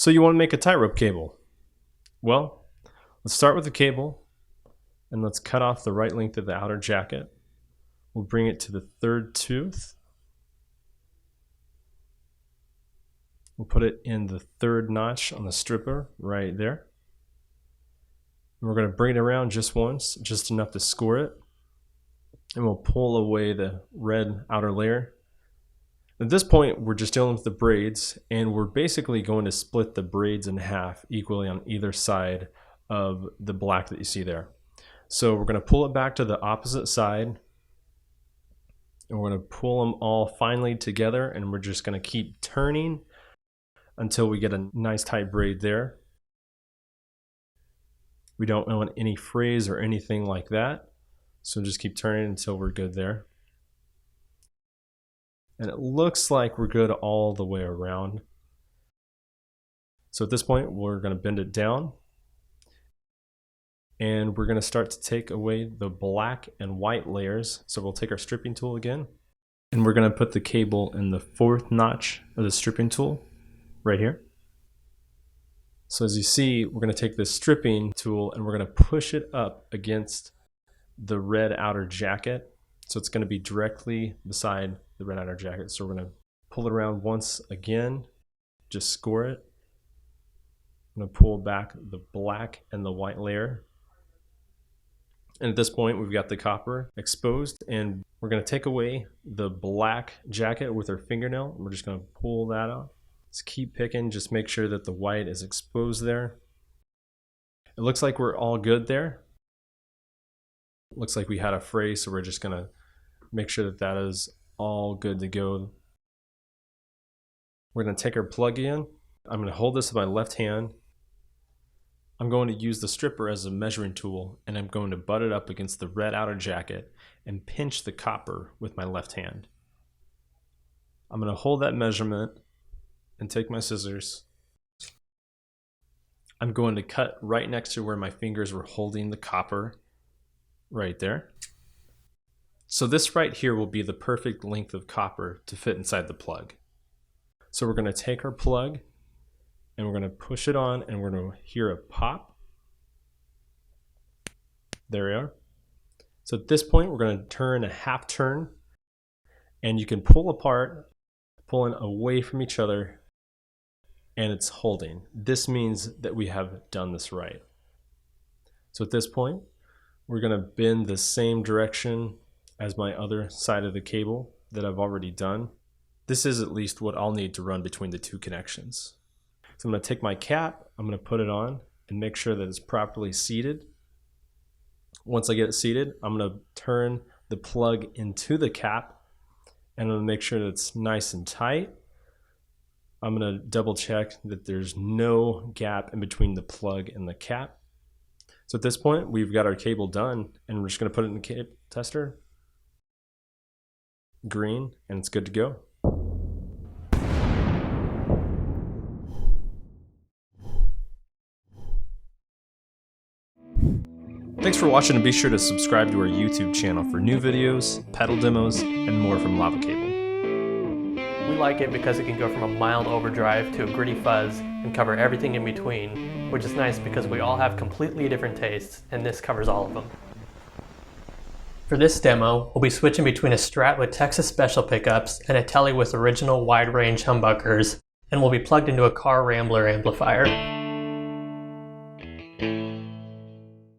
So you want to make a tightrope cable. Well, let's start with the cable and let's cut off the right length of the outer jacket. We'll bring it to the third tooth. We'll put it in the third notch on the stripper right there. And we're going to bring it around just once, just enough to score it. And we'll pull away the red outer layer. At this point, we're just dealing with the braids, and we're basically going to split the braids in half equally on either side of the black that you see there. So we're going to pull it back to the opposite side, and we're going to pull them all finely together, and we're just going to keep turning until we get a nice tight braid there. We don't want any frays or anything like that, so just keep turning until we're good there. And it looks like we're good all the way around. So at this point, we're going to bend it down. And we're going to start to take away the black and white layers. So we'll take our stripping tool again. And we're going to put the cable in the fourth notch of the stripping tool, right here. So as you see, we're going to take this stripping tool and we're going to push it up against the red outer jacket. So it's going to be directly beside the red outer jacket. So we're going to pull it around once again, just score it. I'm going to pull back the black and the white layer. And at this point, we've got the copper exposed, and we're going to take away the black jacket with our fingernail. We're just going to pull that off. Just keep picking, just make sure that the white is exposed there. It looks like we're all good there. Looks like we had a fray, so we're just going to make sure that that is all good to go. We're going to take our plug in. I'm going to hold this with my left hand. I'm going to use the stripper as a measuring tool, and I'm going to butt it up against the red outer jacket and pinch the copper with my left hand. I'm going to hold that measurement and take my scissors. I'm going to cut right next to where my fingers were holding the copper, right there. So this right here will be the perfect length of copper to fit inside the plug. So we're going to take our plug and we're going to push it on, and we're going to hear a pop. There we are. So at this point, we're going to turn a half turn, and you can pull apart, pulling away from each other, and it's holding. This means that we have done this right. So at this point, we're going to bend the same direction as my other side of the cable that I've already done. This is at least what I'll need to run between the two connections. So I'm going to take my cap, I'm going to put it on and make sure that it's properly seated. Once I get it seated, I'm going to turn the plug into the cap, and I'm going to make sure that it's nice and tight. I'm going to double check that there's no gap in between the plug and the cap. So at this point, we've got our cable done, and we're just going to put it in the cable tester. Green, and it's good to go. Thanks for watching, and be sure to subscribe to our YouTube channel for new videos, pedal demos, and more from Lava Cable. We like it because it can go from a mild overdrive to a gritty fuzz and cover everything in between, which is nice because we all have completely different tastes, and this covers all of them. For this demo, we'll be switching between a Strat with Texas Special pickups and a Tele with original wide range humbuckers, and will be plugged into a car Rambler amplifier.